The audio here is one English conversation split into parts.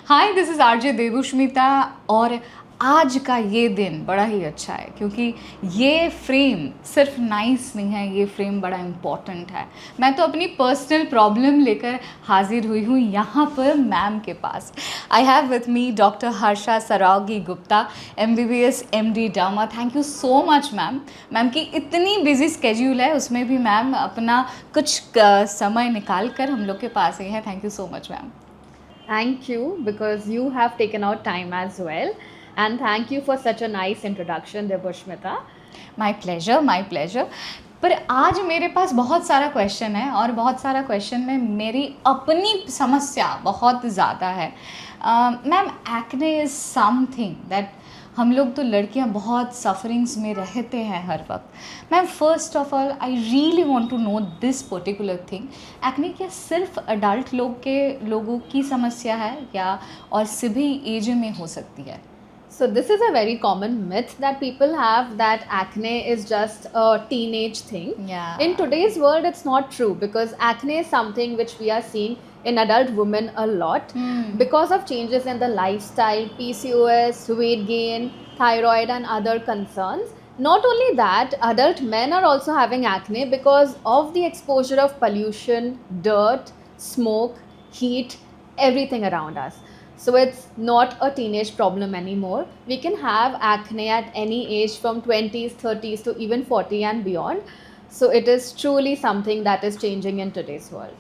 Hi, this is RJ Devushmita. और आज का ये दिन बड़ा ही अच्छा है क्योंकि ये फ्रेम सिर्फ नाइस नहीं है, ये फ्रेम बड़ा इम्पॉर्टेंट है। मैं तो अपनी पर्सनल प्रॉब्लम लेकर हाजिर हुई हूँ यहाँ पर मैम के पास। I have with me doctor Harsha Sarawagi Gupta, MBBS MD डामा। Thank you so much ma'am. Ma'am की इतनी बिजी स्केड्यूल है, उसमें भी मैम अपना कुछ समय निकाल कर हम लोग के पास आई हैं। Thank you so much ma'am. Thank you because you have taken out time as well. And thank you for such a nice introduction, Debushmita. My pleasure, my pleasure. पर आज मेरे पास बहुत सारा क्वेश्चन है और बहुत सारा क्वेश्चन में मेरी अपनी समस्या बहुत ज़्यादा है। Ma'am, acne is something that हम लोग तो लड़कियां बहुत सफरिंग्स में रहते हैं हर वक्त। Ma'am, first of all I really want to know this particular thing. Acne क्या सिर्फ अडल्ट लोगों की समस्या है या और सभी एज में हो सकती है? So, this is a very common myth that people have that acne is just a teenage thing. Yeah. In today's world, it's not true because acne is something which we are seeing in adult women a lot because of changes in the lifestyle, PCOS, weight gain, thyroid, and other concerns. Not only that, adult men are also having acne because of the exposure of pollution, dirt, smoke, heat, everything around us. So it's not a teenage problem anymore. We can have acne at any age from 20s, 30s to even 40 and beyond. So it is truly something that is changing in today's world.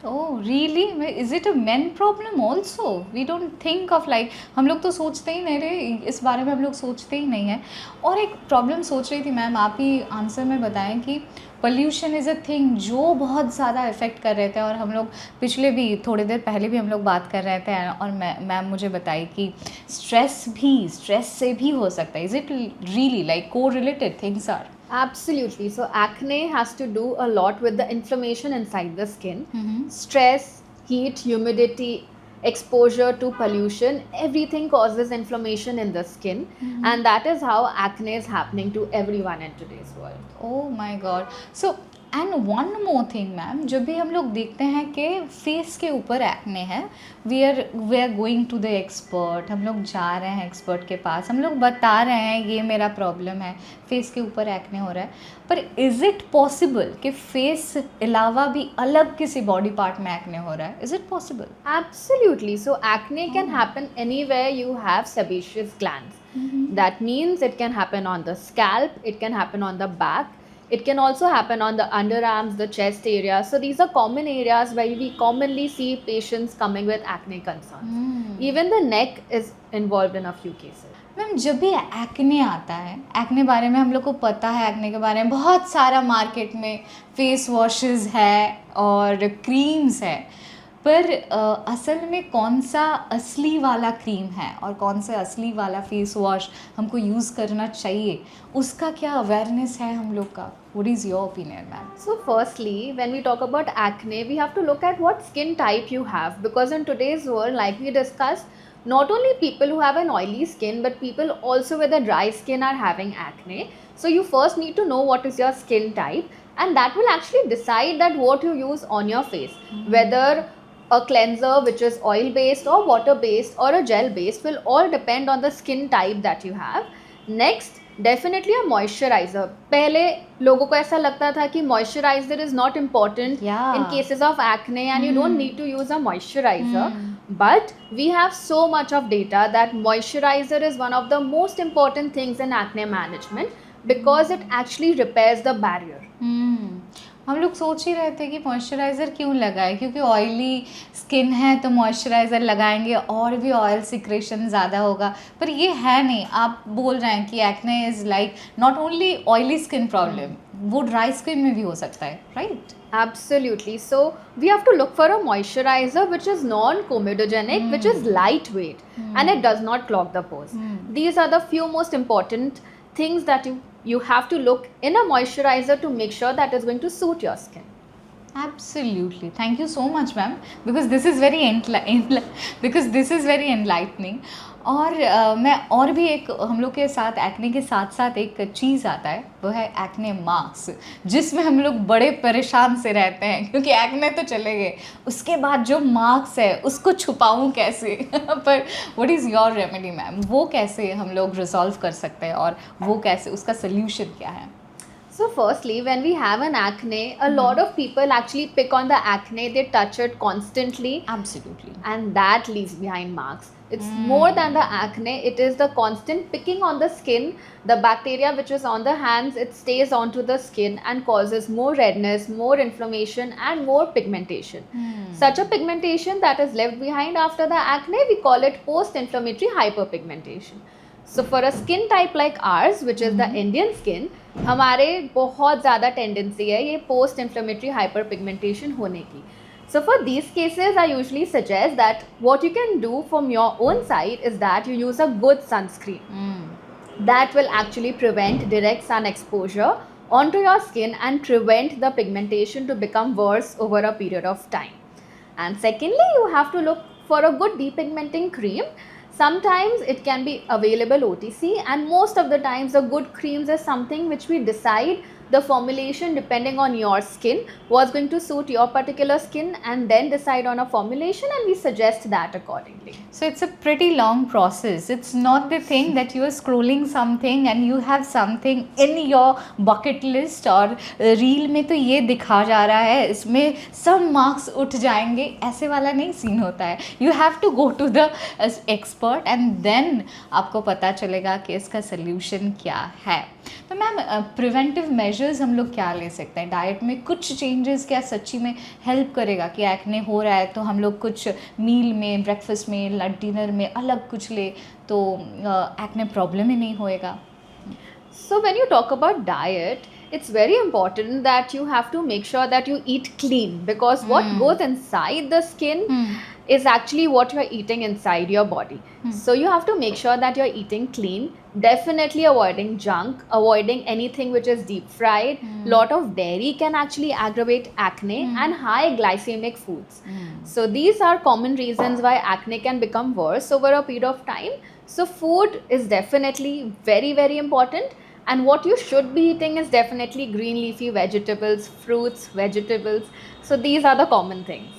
Oh, really? Is it a men problem also? We don't think of like, हम लोग तो सोचते ही नहीं रहे, इस बारे में हम लोग सोचते ही नहीं हैं। और एक प्रॉब्लम सोच रही थी मैम, आप ही आंसर में बताएं कि पोल्यूशन इज़ अ थिंग जो बहुत ज़्यादा इफ़ेक्ट कर रहे थे। और हम लोग पिछले भी थोड़ी देर पहले भी हम लोग बात कर रहे थे और मैम मुझे बताई कि स्ट्रेस से भी हो सकता है। इज़ इट रियली लाइक को related things are? Absolutely. So, acne has to do a lot with the inflammation inside the skin. Stress, heat, humidity, exposure to pollution, everything causes inflammation in the skin. And that is how acne is happening to everyone in today's world. Oh my God. So and one more thing ma'am, जब भी हम लोग देखते हैं कि face के ऊपर acne है, we are going to the expert, हम लोग जा रहे हैं एक्सपर्ट के पास, हम लोग बता रहे हैं ये मेरा प्रॉब्लम है, फेस के ऊपर एक्ने हो रहा है। पर इज़ इट पॉसिबल कि फेस अलावा भी अलग किसी बॉडी पार्ट में एक्ने हो रहा है? Is it possible? Absolutely. So, acne can happen anywhere you have sebaceous glands. That means it can happen on the scalp, it can happen on the back, it can also happen on the underarms, the chest area. So, these are common areas where we commonly see patients coming with acne concerns. Even the neck is involved in a few cases. Ma'am, जब भी acne आता है, acne बारे में हम लोग को पता है, एक्ने के बारे में बहुत सारा मार्केट में फेस वॉशेस है और क्रीम्स है, पर असल में कौन सा असली वाला क्रीम है और कौन सा असली वाला फेस वॉश हमको यूज़ करना चाहिए, उसका क्या अवेयरनेस है हम लोग का? What is your opinion ma'am? So, firstly, when we talk about acne, we have to look at what skin type you have because in today's world, like we discussed, not only people who have an oily skin, but people also with a dry skin are having acne. So, you first need to know what is your skin type, and that will actually decide that what you use on your face, whether a cleanser which is oil based or water based or a gel based will all depend on the skin type that you have. Next, definitely a moisturiser. पहले लोगों को ऐसा लगता था कि moisturiser is not important in cases of acne and you don't need to use a moisturiser, but we have so much of data that moisturiser is one of the most important things in acne management because it actually repairs the barrier. हम लोग सोच ही रहे थे कि moisturiser क्यों लगाए, क्योंकि oily skin है तो मॉइस्चराइज़र लगाएंगे और भी ऑयल सिक्रेशन ज़्यादा होगा, पर ये है नहीं। आप बोल रहे हैं कि acne is like not only oily skin problem, वो ड्राई स्किन में भी हो सकता है, right? Absolutely. So we have to look for a moisturizer which is non-comedogenic, which is lightweight, and it does not clog the pores. These are the few most important things that you have to look in a moisturizer to make sure that is going to suit your skin. Absolutely. Thank you so much, ma'am, because this is very because this is very enlightening. और मैं और भी एक हम लोग के साथ acne के साथ साथ एक चीज़ आता है, वो है एक्ने मार्क्स, जिसमें हम लोग बड़े परेशान से रहते हैं क्योंकि एक्ने तो चले गए, उसके बाद जो मार्क्स है उसको छुपाऊं कैसे पर what is your remedy ma'am, वो कैसे हम लोग रिजॉल्व कर सकते हैं और वो कैसे, उसका सोल्यूशन क्या है? So firstly, when we have an acne, a lot of people actually pick on the acne, they touch it constantly, Absolutely. and that leaves behind marks. It's more than the acne, it is the constant picking on the skin. The bacteria which is on the hands, it stays onto the skin and causes more redness, more inflammation, and more pigmentation. Such a pigmentation that is left behind after the acne, we call it post-inflammatory hyperpigmentation. So for a skin type like ours, which is the Indian skin, हमारे बहुत ज़्यादा tendency है ये post inflammatory hyper pigmentation होने की. So for these cases, I usually suggest that what you can do from your own side is that you use a good sunscreen. That will actually prevent direct sun exposure onto your skin and prevent the pigmentation to become worse over a period of time. And secondly, you have to look for a good depigmenting cream. Sometimes it can be available OTC, and most of the times the good creams is something which we decide the formulation depending on your skin, what's going to suit your particular skin, and then decide on a formulation, and we suggest that accordingly. So it's a pretty long process. It's not the thing that you are scrolling something and you have something in your bucket list और reel में तो ये दिखा जा रहा है, इसमें सब मार्क्स उठ जाएंगे, ऐसे वाला नहीं सीन होता है. You have to go to the expert and then आपको पता चलेगा कि इसका solution क्या है. तो मैम प्रिवेंटिव मेजर्स हम लोग क्या ले सकते हैं? डाइट में कुछ चेंजेस क्या सच्ची में हेल्प करेगा कि एक्ने हो रहा है तो हम लोग कुछ मील में, ब्रेकफास्ट में, लंच, डिनर में अलग कुछ ले तो एक्ने प्रॉब्लम ही नहीं होएगा? So when you talk about diet, it's very important that you have to make sure that you eat clean, because what goes inside the skin is actually what you're eating inside your body. So you have to make sure that you're eating clean, definitely avoiding junk, avoiding anything which is deep fried. Lot of dairy can actually aggravate acne, and high glycemic foods. So these are common reasons why acne can become worse over a period of time. So food is definitely very, very important. And what you should be eating is definitely green leafy vegetables, fruits, vegetables. So these are the common things.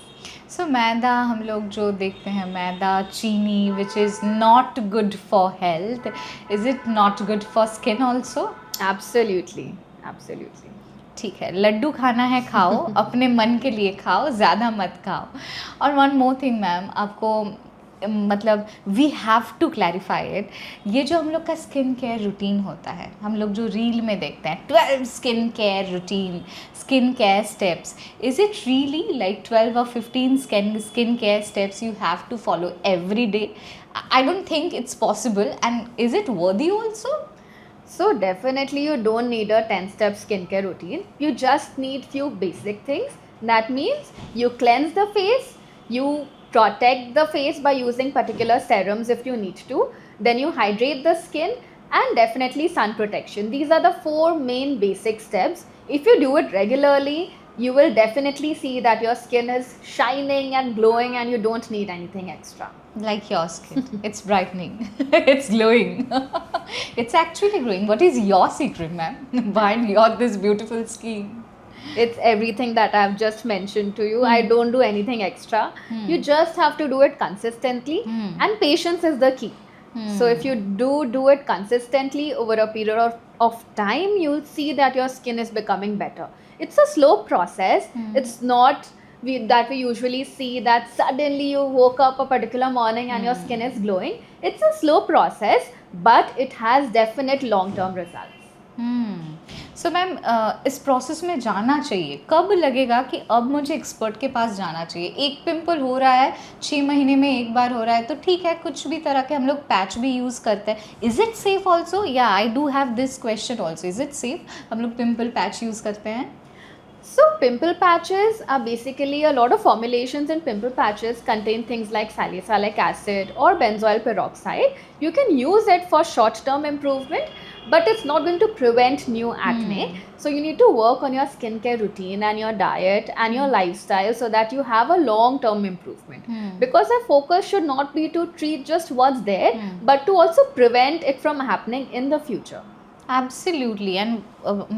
सो मैदा हम लोग जो देखते हैं, मैदा, चीनी, which is not good for health, is it not good for skin also? Absolutely, absolutely. ठीक है, लड्डू खाना है खाओ, अपने मन के लिए खाओ, ज़्यादा मत खाओ. और वन मोर थिंग मैम, आपको मतलब we have to clarify it, ये जो हम लोग का स्किन केयर रूटीन होता है, हम लोग जो रील में देखते हैं 12 skin care routine, skin care steps, is it really like 12 or 15 skin care steps you have to follow every day? I don't think it's possible, and is it worthy also? So definitely you don't need a 10-step skincare routine. You just need few basic things. That means you cleanse the face, you protect the face by using particular serums if you need to, then you hydrate the skin, and definitely sun protection. These are the 4 main basic steps. If you do it regularly, you will definitely see that your skin is shining and glowing and you don't need anything extra. Like your skin, it's brightening, it's glowing. It's actually glowing. What is your secret, ma'am, behind your this beautiful skin? It's everything that I've just mentioned to you. I don't do anything extra. You just have to do it consistently, and patience is the key. So if you do it consistently over a period of time, you'll see that your skin is becoming better. It's a slow process. It's not that we usually see that suddenly you woke up a particular morning and your skin is glowing. It's a slow process, but it has definite long-term results. So ma'am इस process में जाना चाहिए, कब लगेगा कि अब मुझे expert के पास जाना चाहिए? एक पिंपल हो रहा है, 6 महीने में एक बार हो रहा है तो ठीक है, कुछ भी तरह के हम लोग पैच भी यूज़ करते हैं. Is it safe also? या I do have this question also, is it safe? हम लोग पिंपल पैच यूज़ करते हैं. So pimple patches are basically, a lot of formulations in pimple patches contain things like salicylic acid or benzoyl peroxide. You can use it for short-term improvement, but it's not going to prevent new acne. So you need to work on your skincare routine and your diet and your lifestyle so that you have a long term improvement. Because our focus should not be to treat just what's there, but to also prevent it from happening in the future. Absolutely and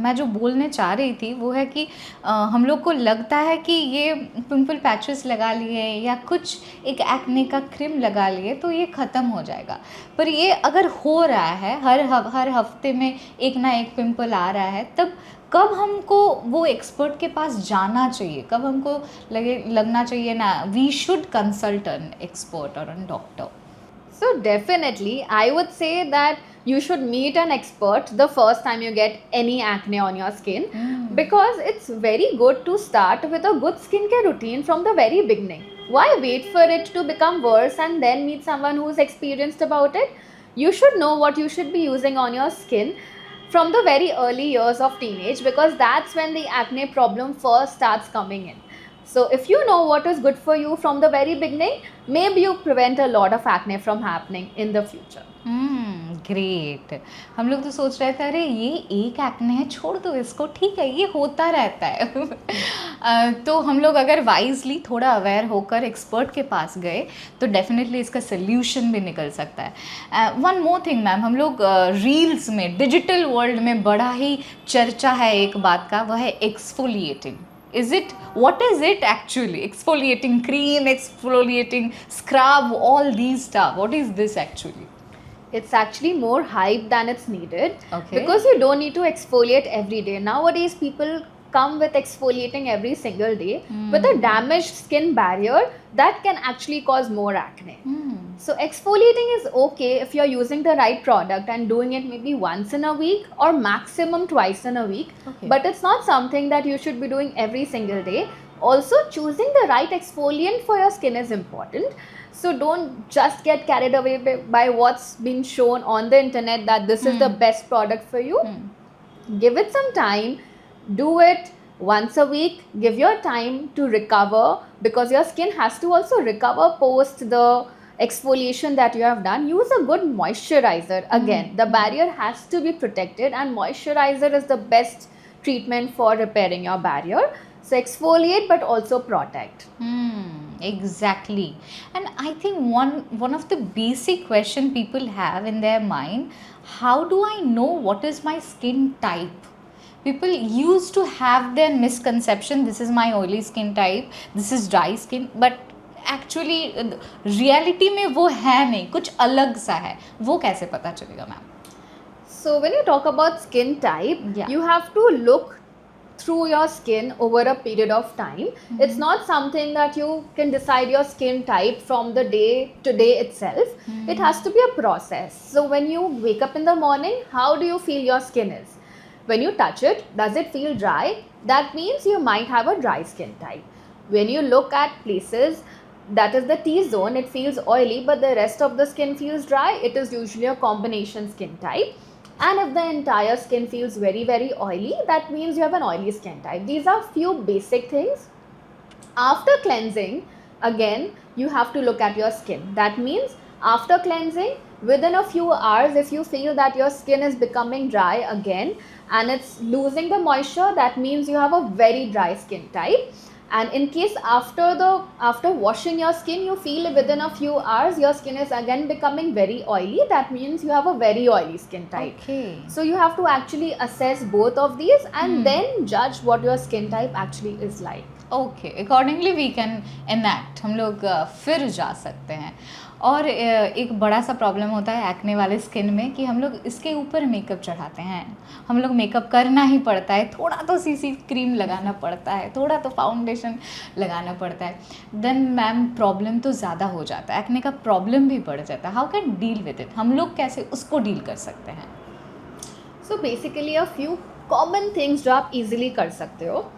मैं जो बोलने चाह रही थी वो है कि हम लोग को लगता है कि ये पिंपल पैचेस लगा लिए या कुछ एक एक्ने का क्रीम लगा लिए तो ये ख़त्म हो जाएगा, पर ये अगर हो रहा है हर हफ्ते में एक ना एक पिंपल आ रहा है, तब कब हमको वो एक्सपर्ट के पास जाना चाहिए, कब हमको लगना चाहिए ना we should consult an expert और an doctor? So definitely, I would say that you should meet an expert the first time you get any acne on your skin, because it's very good to start with a good skincare routine from the very beginning. Why wait for it to become worse and then meet someone who's experienced about it? You should know what you should be using on your skin from the very early years of teenage, because that's when the acne problem first starts coming in. So if you know what is good for you from the very beginning, maybe you prevent a lot of acne from happening in the future. Great. हम लोग तो सोच रहे थे अरे ये एक acne है, छोड़ दो इसको, ठीक है ये होता रहता है। तो हम लोग अगर वाइजली थोड़ा अवेयर होकर एक्सपर्ट के पास गए तो डेफिनेटली इसका सोल्यूशन भी निकल सकता है। वन मोर थिंग मैम, हम लोग रील्स में डिजिटल वर्ल्ड में बड़ा ही चर्चा है एक बात का, वह है exfoliating. What is it actually? Exfoliating cream, exfoliating scrub, all these stuff. What is this actually? It's actually more hype than it's needed. Okay. Because you don't need to exfoliate every day. Nowadays, people come with exfoliating every single day with a damaged skin barrier that can actually cause more acne. So exfoliating is okay if you're using the right product and doing it maybe once in a week or maximum twice in a week. Okay. But it's not something that you should be doing every single day. Also, choosing the right exfoliant for your skin is important. So don't just get carried away by what's been shown on the internet that this is the best product for you. Give it some time. Do it once a week. Give your time to recover, because your skin has to also recover post the exfoliation that you have done. Use a good moisturizer. Again, the barrier has to be protected, and moisturizer is the best treatment for repairing your barrier. So exfoliate but also protect. Exactly. And I think one of the basic question people have in their mind, how do I know what is my skin type? People used to have their misconception, this is my oily skin type, this is dry skin, but actually reality में वो है नहीं, कुछ अलग सा है, वो कैसे पता चलेगा ma'am? So when you talk about skin type, Yeah. you have to look through your skin over a period of time. It's not something that you can decide your skin type from the day to day itself. It has to be a process. So when you wake up in the morning, how do you feel your skin is? When you touch it, does it feel dry? That means you might have a dry skin type. When you look at places, that is the T-zone, it feels oily, but the rest of the skin feels dry, it is usually a combination skin type. And if the entire skin feels very, very oily, that means you have an oily skin type. These are few basic things. After cleansing, again, you have to look at your skin. That means after cleansing, within a few hours, if you feel that your skin is becoming dry again and it's losing the moisture, that means you have a very dry skin type. And in case after washing your skin, you feel within a few hours your skin is again becoming very oily, that means you have a very oily skin type. Okay. So you have to actually assess both of these and then judge what your skin type actually is like. Okay, accordingly we can enact, हम लोग फिर जा सकते हैं। और एक बड़ा सा प्रॉब्लम होता है एक्ने वाले स्किन में कि हम लोग इसके ऊपर मेकअप चढ़ाते हैं, हम लोग मेकअप करना ही पड़ता है, थोड़ा तो सीसी क्रीम लगाना पड़ता है, थोड़ा तो फाउंडेशन लगाना पड़ता है, देन मैम प्रॉब्लम तो ज़्यादा हो जाता है, एक्ने का प्रॉब्लम भी बढ़ जाता है। How can deal with it, हम लोग कैसे उसको डील कर सकते हैं? So basically a few common things जो आप easily कर सकते हो.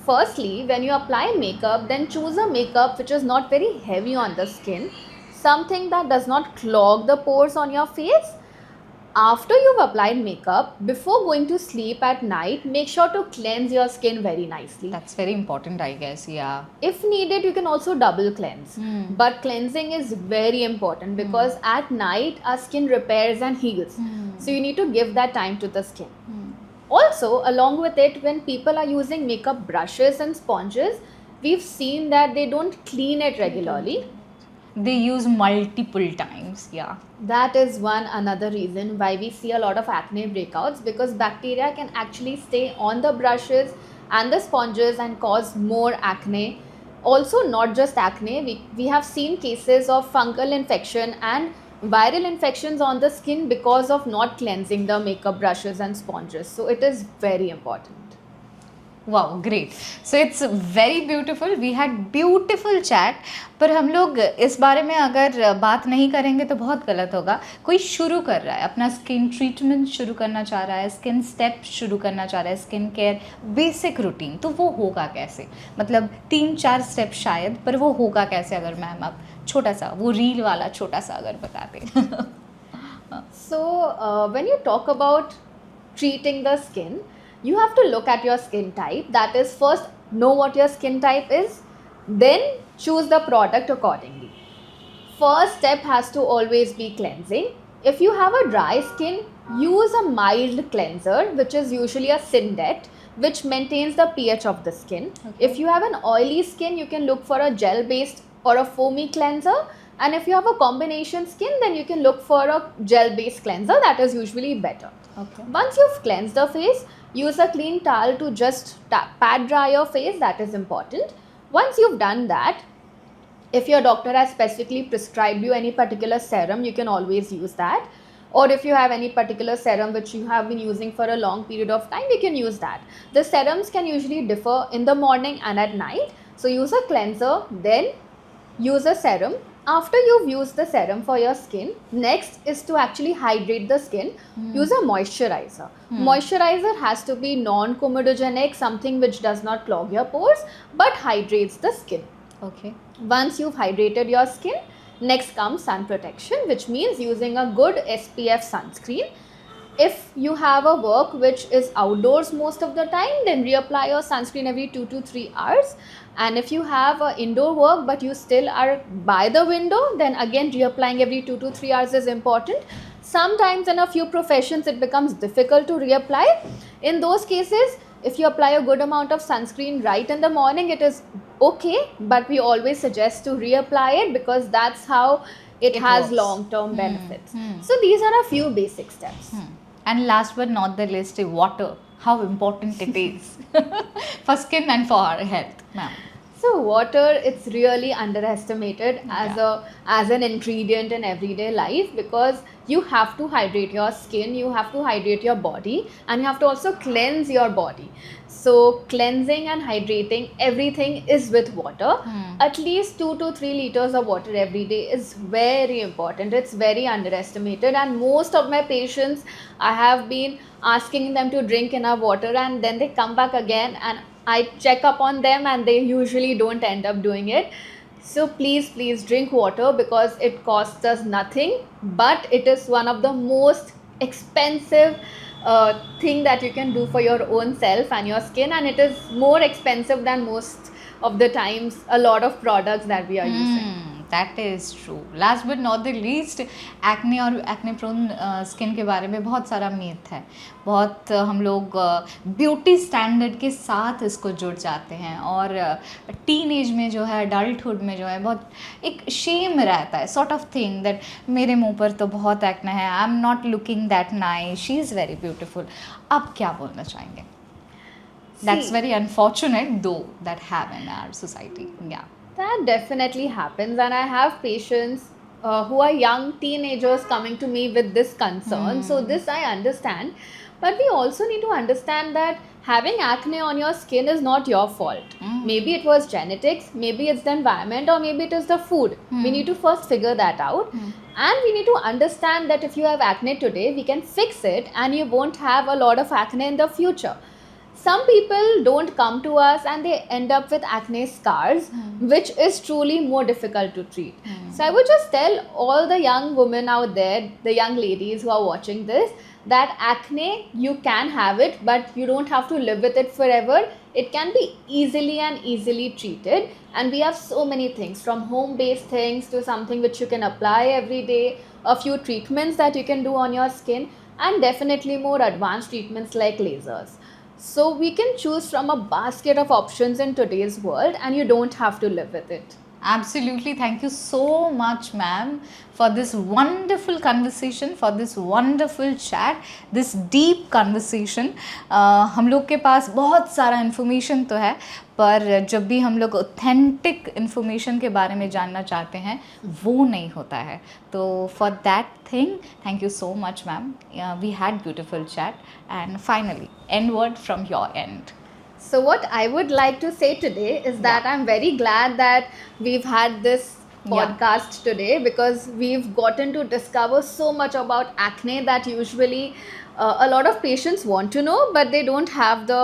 Firstly, when you apply makeup, then choose a makeup which is not very heavy on the skin, something that does not clog the pores on your face. After you've applied makeup, before going to sleep at night, make sure to cleanse your skin very nicely. That's very important, I guess. Yeah. If needed, you can also double cleanse. Hmm. But cleansing is very important because at night our skin repairs and heals. So you need to give that time to the skin. Also, along with it, when people are using makeup brushes and sponges, we've seen that they don't clean it regularly. They use multiple times. Yeah. That is one another reason why we see a lot of acne breakouts, because bacteria can actually stay on the brushes and the sponges and cause more acne. Also, not just acne, we have seen cases of fungal infection and viral infections on the skin because of not cleansing the makeup brushes and sponges. So it is very important. Wow great so it's very beautiful we had beautiful chat पर हम लोग इस बारे में अगर बात नहीं करेंगे तो बहुत गलत होगा कोई शुरू कर रहा है अपना स्किन ट्रीटमेंट शुरू करना चाह रहा है स्किन स्टेप शुरू करना चाह रहा है स्किन केयर बेसिक रूटीन तो वो होगा कैसे मतलब 3-4 स्टेप शायद पर वो होगा कैसे अगर मैम आप छोटा सा वो रील वाला छोटा सा अगर बताते So, when you talk about treating the skin, you have to look at your skin type. That is, first know what your skin type is, then choose the product accordingly. First step has to always be cleansing. If you have a dry skin, use a mild cleanser, which is usually a Syndet, which maintains the pH of the skin. Okay. If you have an oily skin, you can look for a gel-based or a foamy cleanser. And if you have a combination skin, then you can look for a gel-based cleanser. That is usually better. Okay Once you've cleansed the face, use a clean towel to just pat dry your face. That is important. Once you've done that, if your doctor has specifically prescribed you any particular serum, you can always use that. Or if you have any particular serum which you have been using for a long period of time, you can use that. The serums can usually differ in the morning and at night. So use a cleanser, then use a serum. After you've used the serum for your skin, next is to actually hydrate the skin. Use a moisturizer. Moisturizer has to be non-comedogenic, something which does not clog your pores but hydrates the skin. Okay Once you've hydrated your skin, next comes sun protection, which means using a good SPF sunscreen. If you have a work which is outdoors most of the time, then reapply your sunscreen every 2 to 3 hours. And if you have a indoor work but you still are by the window, then again reapplying every 2 to 3 hours is important. Sometimes in a few professions it becomes difficult to reapply. In those cases, if you apply a good amount of sunscreen right in the morning, it is okay, but we always suggest to reapply it because that's how it has works. long-term benefits. So these are a few basic steps. And last but not the least, water. How important it is for skin and for our health, ma'am. So water, it's really underestimated as an ingredient in everyday life because you have to hydrate your skin, you have to hydrate your body, and you have to also cleanse your body. So cleansing and hydrating everything is with water. At least 2 to 3 liters of water every day is very important. It's very underestimated, and most of my patients, I have been asking them to drink enough water, and then they come back again and I check up on them and they usually don't end up doing it. So please drink water because it costs us nothing, but it is one of the most expensive thing that you can do for your own self and your skin, and it is more expensive than most of the times a lot of products that we are using. That is true last but not the least acne और acne prone skin के बारे में बहुत सारा myth है बहुत हम लोग ब्यूटी स्टैंडर्ड के साथ इसको जुड़ जाते हैं और टीन एज में जो है अडल्टहुड में जो है बहुत एक शेम रहता है सॉर्ट ऑफ थिंग दैट मेरे मुंह पर तो बहुत एक्ने है I am not looking that nice she is very beautiful आप क्या बोलना चाहेंगे that's very unfortunate though that have in our society या That definitely happens, and I have patients who are young teenagers coming to me with this concern. So this I understand, but we also need to understand that having acne on your skin is not your fault. Maybe it was genetics, maybe it's the environment, or maybe it is the food. We need to first figure that out, and we need to understand that if you have acne today, we can fix it, and you won't have a lot of acne in the future. some people don't come to us and they end up with acne scars, which is truly more difficult to treat. So I would just tell all the young women out there, the young ladies who are watching this, that acne, you can have it, but you don't have to live with it forever. It can be easily treated, and we have so many things, from home based things to something which you can apply every day, a few treatments that you can do on your skin, and definitely more advanced treatments like lasers. So we can choose from a basket of options in today's world, and you don't have to live with it. Absolutely. Thank you so much, ma'am, for this wonderful conversation, for this wonderful chat, this deep conversation. हम लोग के पास बहुत सारा information तो है, पर जब भी हम लोग ऑथेंटिक इन्फॉर्मेशन के बारे में जानना चाहते हैं वो नहीं होता है. तो for that thing thank you so much, ma'am. We had beautiful chat. And finally end word from your end. So what I would like to say today is that I'm very glad that we've had this podcast today, because we've gotten to discover so much about acne that usually a lot of patients want to know, but they don't have the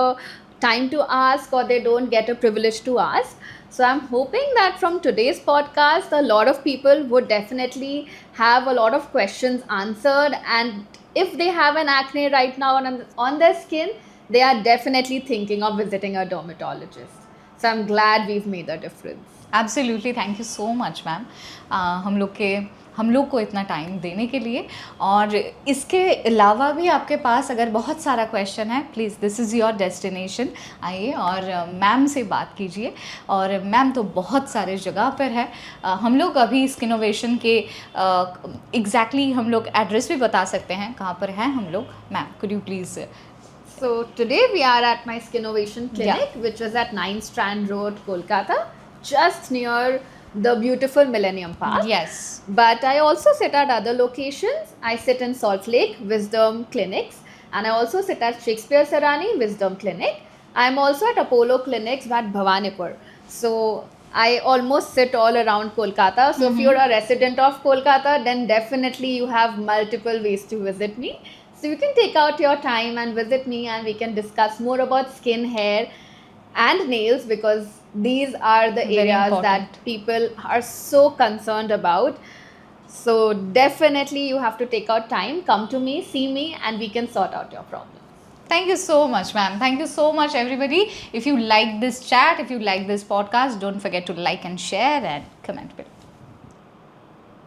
time to ask, or they don't get a privilege to ask. So I'm hoping that from today's podcast, a lot of people would definitely have a lot of questions answered, and if they have an acne right now on their skin, they are definitely thinking of visiting a dermatologist. So I'm glad we've made a difference. Absolutely. Thank you so much, ma'am, हम लोग को इतना time देने के लिए. और इसके अलावा भी आपके पास अगर बहुत सारा क्वेश्चन है, please this is your destination. आइए और मैम से बात कीजिए. और मैम तो बहुत सारे जगह पर है. हम लोग अभी स्किनोवेशन के एग्जैक्टली हम लोग एड्रेस भी बता सकते हैं कहाँ पर हैं हम लोग. Ma'am, could you please. So today we are at my Skinnovation Clinic, which is at 9 Strand Road, Kolkata, just near the beautiful Millennium Park. Yes. But I also sit at other locations. I sit in Salt Lake, Wisdom Clinics, and I also sit at Shakespeare Sarani, Wisdom Clinic. I'm also at Apollo Clinics at Bhawanipur. So I almost sit all around Kolkata. So if you're a resident of Kolkata, then definitely you have multiple ways to visit me. So you can take out your time and visit me, and we can discuss more about skin, hair and nails, because these are the Very areas important. that people are so concerned about. So definitely you have to take out time, come to me, see me, and we can sort out your problem. Thank you so much, ma'am. Thank you so much, everybody. If you like this chat, if you like this podcast, don't forget to like and share and comment below.